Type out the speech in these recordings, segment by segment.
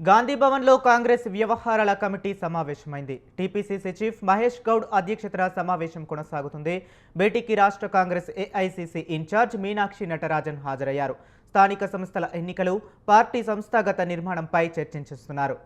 గాంధీ భవన్లో కాంగ్రెస్ వ్యవహారాల కమిటీ సమావేశమైంది. టీపీసీసీ చీఫ్ మహేష్ గౌడ్ అధ్యక్షతన సమావేశం కొనసాగుతుంది. భేటీకి రాష్ట్ర కాంగ్రెస్ ఏఐసీసీ ఇన్ఛార్జ్ మీనాక్షి నటరాజన్ హాజరయ్యారు. స్థానిక సంస్థల ఎన్నికలు, పార్టీ సంస్థాగత నిర్మాణంపై చర్చించుతున్నారు.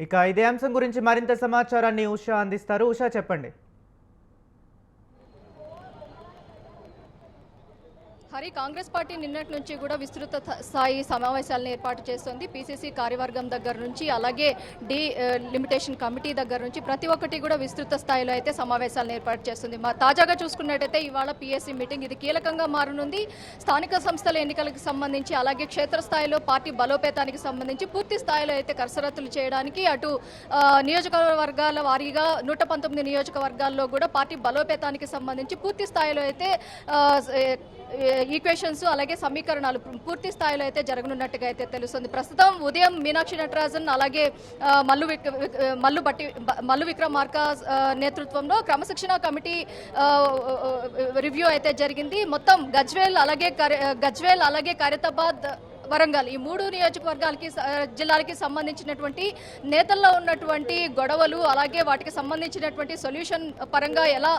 ఇక ఇదే అంశం గురించి మరింత సమాచారాన్ని ఉషా అందిస్తారు. ఉషా, చెప్పండి. హరి, కాంగ్రెస్ పార్టీ నిన్నటి నుంచి కూడా విస్తృత స్థాయి సమావేశాలను ఏర్పాటు చేస్తుంది. పీసీసీ కార్యవర్గం దగ్గర నుంచి, అలాగే లిమిటేషన్ కమిటీ దగ్గర నుంచి ప్రతి ఒక్కటి కూడా విస్తృత స్థాయిలో అయితే సమావేశాలను ఏర్పాటు చేస్తుంది. తాజాగా చూసుకున్నట్టయితే ఇవాళ పీఎస్సీ మీటింగ్ ఇది కీలకంగా మారనుంది. స్థానిక సంస్థల ఎన్నికలకు సంబంధించి, అలాగే క్షేత్రస్థాయిలో పార్టీ బలోపేతానికి సంబంధించి పూర్తి స్థాయిలో అయితే కసరత్తులు చేయడానికి అటు నియోజకవర్గాల వారీగా 119 నియోజకవర్గాల్లో కూడా పార్టీ బలోపేతానికి సంబంధించి పూర్తి స్థాయిలో అయితే ఈక్వేషన్స్ అలాగే సమీకరణాలు పూర్తి స్థాయిలో అయితే జరగనున్నట్టుగా అయితే తెలుస్తుంది. ప్రస్తుతం ఉదయం మీనాక్షి నటరాజన్ అలాగే మల్లు విక్రమార్క నేతృత్వంలో క్రమశిక్షణ కమిటీ రివ్యూ అయితే జరిగింది. మొత్తం గజ్వేల్ అలాగే ఖైరతాబాద్, వరంగల్ ఈ 3 నియోజకవర్గాలకి జిల్లాలకి సంబంధించినటువంటి నేతల్లో ఉన్నటువంటి గొడవలు, అలాగే వాటికి సంబంధించినటువంటి సొల్యూషన్ పరంగా ఎలా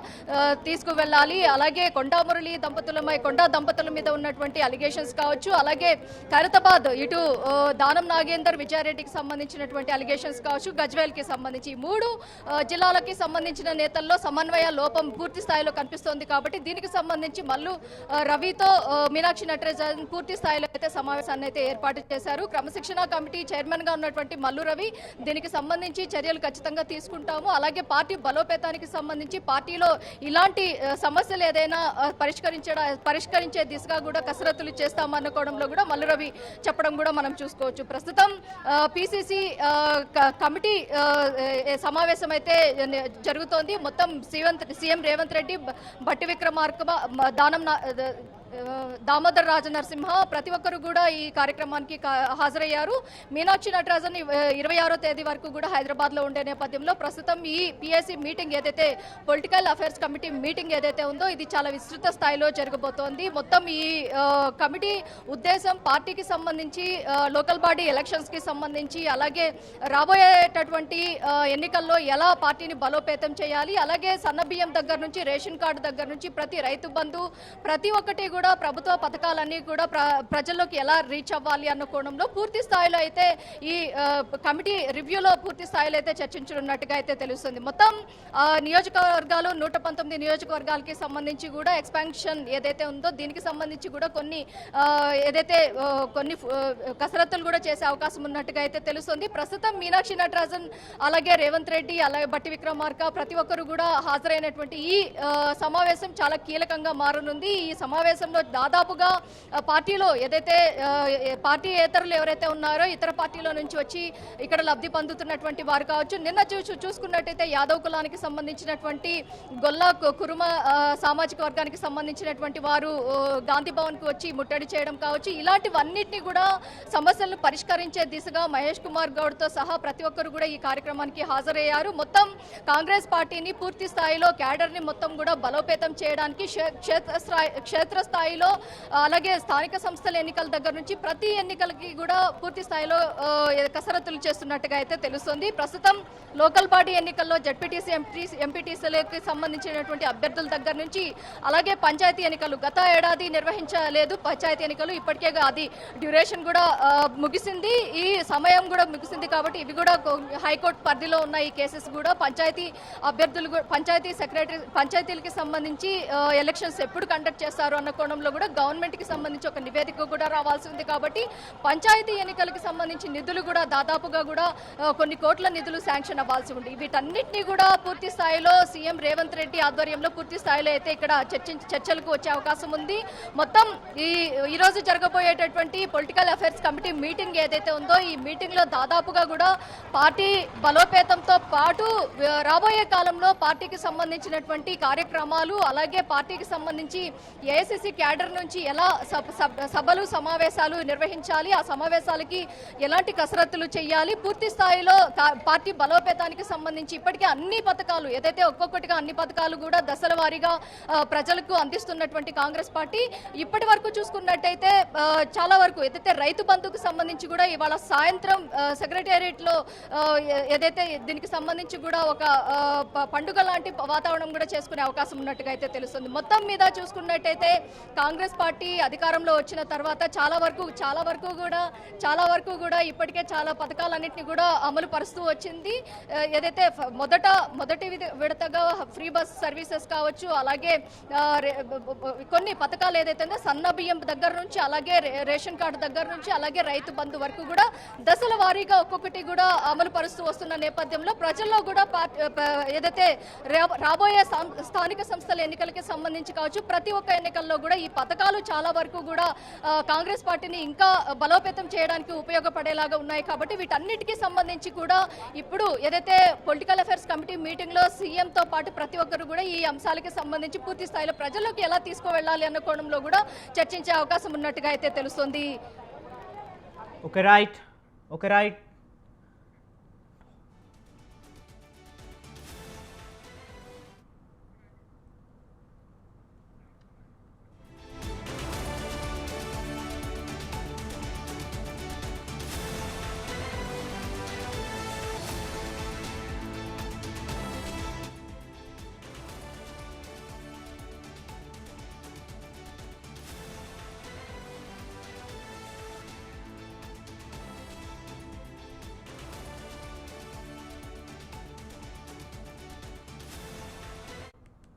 తీసుకువెళ్ళాలి, అలాగే కొండా దంపతుల మీద ఉన్నటువంటి అలిగేషన్స్ కావచ్చు, అలాగే ఖైరతాబాద్ ఇటు దానం నాగేందర్ విజయారెడ్డికి సంబంధించినటువంటి అలిగేషన్స్ కావచ్చు, గజ్వేల్కి సంబంధించి 3 జిల్లాలకి సంబంధించిన నేతల్లో సమన్వయ లోపం పూర్తి స్థాయిలో కనిపిస్తోంది. కాబట్టి దీనికి సంబంధించి మల్లు రవితో మీనాక్షి నటరాజన్ పూర్తి స్థాయిలో అయితే సమావేశాన్ని అయితే ఏర్పాటు చేశారు. క్రమశిక్షణ కమిటీ చైర్మన్ గా ఉన్నటువంటి మల్లు రవి దీనికి సంబంధించి చర్యలు ఖచ్చితంగా తీసుకుంటాము, అలాగే బలోపేతానికి సంబంధించి పార్టీలో ఇలాంటి సమస్యలు ఏదైనా పరిష్కరించే దిశగా కూడా కసరత్తులు చేస్తామనుకోవడంలో కూడా మల్లు రవి చెప్పడం కూడా మనం చూసుకోవచ్చు. ప్రస్తుతం పీసీసీ కమిటీ సమావేశం అయితే జరుగుతోంది. మొత్తం సీఎం రేవంత్ రెడ్డి, భట్టి విక్రమార్క, దామోదర్ రాజనరసింహ ప్రతి ఒక్కరు కూడా ఈ కార్యక్రమానికి హాజరయ్యారు. మీనాక్షి నటరాజన్ 26వ తేదీ వరకు కూడా హైదరాబాద్ లో ఉండే నేపథ్యంలో ప్రస్తుతం ఈ పిఎస్సి మీటింగ్ ఏదైతే పొలిటికల్ అఫైర్స్ కమిటీ మీటింగ్ ఏదైతే ఉందో ఇది చాలా విస్తృత స్థాయిలో జరగబోతోంది. మొత్తం ఈ కమిటీ ఉద్దేశం పార్టీకి సంబంధించి, లోకల్ బాడీ ఎలక్షన్స్ కి సంబంధించి, అలాగే రాబోయేటటువంటి ఎన్నికల్లో ఎలా పార్టీని బలోపేతం చేయాలి, అలాగే సన్నబియ్యం దగ్గర నుంచి రేషన్ కార్డు దగ్గర నుంచి ప్రతి రైతు బంధు ప్రతి ఒక్కటి కూడా ప్రభుత్వ పథకాలన్నీ కూడా ప్రజల్లోకి ఎలా రీచ్ అవ్వాలి అన్న కోణంలో పూర్తి స్థాయిలో అయితే ఈ కమిటీ రివ్యూలో పూర్తి స్థాయిలో అయితే చర్చించనున్నట్టుగా అయితే తెలుస్తుంది. మొత్తం నియోజకవర్గాలు 119 నియోజకవర్గాలకి సంబంధించి కూడా ఎక్స్పాన్షన్ ఏదైతే ఉందో దీనికి సంబంధించి కూడా కొన్ని కసరత్తులు కూడా చేసే అవకాశం ఉన్నట్టుగా అయితే తెలుస్తుంది. ప్రస్తుతం మీనాక్షి నటరాజన్ అలాగే రేవంత్ రెడ్డి అలాగే భట్టి విక్రమార్క ప్రతి ఒక్కరు కూడా హాజరైనటువంటి ఈ సమావేశం చాలా కీలకంగా మారనుంది. ఈ సమావేశం నేపథ్యంలో దాదాపుగా పార్టీలో ఏదైతే పార్టీ ఏతరులు ఎవరైతే ఉన్నారో ఇతర పార్టీలో నుంచి వచ్చి ఇక్కడ లబ్ధి పొందుతున్నటువంటి వారు కావచ్చు. నిన్న చూసుకున్నట్టయితే యాదవ్ కులానికి సంబంధించినటువంటి గొల్ల కురుమ సామాజిక వర్గానికి సంబంధించినటువంటి వారు గాంధీ భవన్ కు వచ్చి ముట్టడి చేయడం కావచ్చు. ఇలాంటివన్నిటిని కూడా సమస్యలను పరిష్కరించే దిశగా మహేష్ కుమార్ గౌడ్ తో సహా ప్రతి ఒక్కరు కూడా ఈ కార్యక్రమానికి హాజరయ్యారు. మొత్తం కాంగ్రెస్ పార్టీని పూర్తి స్థాయిలో క్యాడర్ ని మొత్తం కూడా బలోపేతం చేయడానికి క్షేత్రస్థాయిలో అలాగే స్థానిక సంస్థల ఎన్నికల దగ్గర నుంచి ప్రతి ఎన్నికలకి కూడా పూర్తి స్థాయిలో కసరత్తులు చేస్తున్నట్టుగా అయితే తెలుస్తుంది. ప్రస్తుతం లోకల్ బాడీ ఎన్నికల్లో జడ్పీటీసీ ఎంపీటీసీలకు సంబంధించినటువంటి అభ్యర్థుల దగ్గర నుంచి అలాగే పంచాయతీ ఎన్నికలు గత ఏడాది నిర్వహించలేదు. పంచాయతీ ఎన్నికలు ఇప్పటికే అది డ్యూరేషన్ కూడా ముగిసింది, ఈ సమయం కూడా ముగిసింది. కాబట్టి ఇవి కూడా హైకోర్టు పరిధిలో ఉన్న ఈ కేసెస్ కూడా పంచాయతీ అభ్యర్థులు పంచాయతీలకి సంబంధించి ఎలక్షన్స్ ఎప్పుడు కండక్ట్ చేస్తారు అన్న కోణంలో కూడా గవర్నమెంట్ కి సంబంధించి ఒక నివేదిక కూడా రావాల్సి ఉంది. కాబట్టి పంచాయతీ ఎన్నికలకు సంబంధించి నిధులు కూడా దాదాపుగా కూడా కొన్ని కోట్ల నిధులు శాంక్షన్ అవ్వాల్సి ఉంది. వీటన్నిటినీ కూడా పూర్తి స్థాయిలో సీఎం రేవంత్ రెడ్డి ఆధ్వర్యంలో పూర్తి స్థాయిలో అయితే ఇక్కడ చర్చలకు వచ్చే అవకాశం ఉంది. మొత్తం ఈ రోజు జరగబోయేటటువంటి పొలిటికల్ అఫైర్స్ కమిటీ మీటింగ్ ఏదైతే ఉందో ఈ మీటింగ్ లో దాదాపుగా కూడా పార్టీ బలోపేతంతో పాటు రాబోయే కాలంలో పార్టీకి సంబంధించినటువంటి కార్యక్రమాలు అలాగే పార్టీకి సంబంధించి ఏఐసిసి క్యాడర్ నుంచి ఎలా సభలు సమావేశాలు నిర్వహించాలి, ఆ సమావేశాలకి ఎలాంటి కసరత్తులు చేయాలి, పూర్తి స్థాయిలో పార్టీ బలోపేతానికి సంబంధించి ఇప్పటికే అన్ని పథకాలు ఏదైతే ఒక్కొక్కటిగా అన్ని పథకాలు కూడా దశల వారీగా ప్రజలకు అందిస్తున్నటువంటి కాంగ్రెస్ పార్టీ ఇప్పటి వరకు చూసుకున్నట్టయితే చాలా వరకు ఏదైతే రైతు బంధుకు సంబంధించి కూడా ఇవాళ సాయంత్రం సెక్రటేరియట్ లో ఏదైతే దీనికి సంబంధించి కూడా ఒక పండుగ లాంటి వాతావరణం కూడా చేసుకునే అవకాశం ఉన్నట్టుగా అయితే తెలుస్తుంది. మొత్తం మీద చూసుకున్నట్టయితే కాంగ్రెస్ పార్టీ అధికారంలో వచ్చిన తర్వాత చాలా వరకు కూడా ఇప్పటికే చాలా పథకాలన్నింటినీ కూడా అమలు పరుస్తూ వచ్చింది. ఏదైతే మొదటి విడతగా ఫ్రీ బస్ సర్వీసెస్ కావచ్చు, అలాగే కొన్ని పథకాలు ఏదైతే సన్న బియ్యం దగ్గర నుంచి అలాగే రేషన్ కార్డు దగ్గర నుంచి అలాగే రైతు బంధు వరకు కూడా దశల వారీగా ఒక్కొక్కటి కూడా అమలు పరుస్తూ వస్తున్న నేపథ్యంలో ప్రజల్లో కూడా ఏదైతే రాబోయే స్థానిక సంస్థల ఎన్నికలకి సంబంధించి కావచ్చు ప్రతి ఒక్క ఎన్నికల్లో కూడా ఈ పథకాలు చాలా వరకు కూడా కాంగ్రెస్ పార్టీని ఇంకా బలోపేతం చేయడానికి ఉపయోగపడేలాగా ఉన్నాయి. కాబట్టి వీటన్నిటికీ సంబంధించి కూడా ఇప్పుడు ఏదైతే పొలిటికల్ అఫైర్స్ కమిటీ మీటింగ్ లో సీఎం తో పాటు ప్రతి ఒక్కరు కూడా ఈ అంశాలకి సంబంధించి పూర్తి స్థాయిలో ప్రజల్లోకి ఎలా తీసుకువెళ్లాలి అన్న కోణంలో కూడా చర్చించే అవకాశం ఉన్నట్టుగా అయితే తెలుస్తుంది. Okay right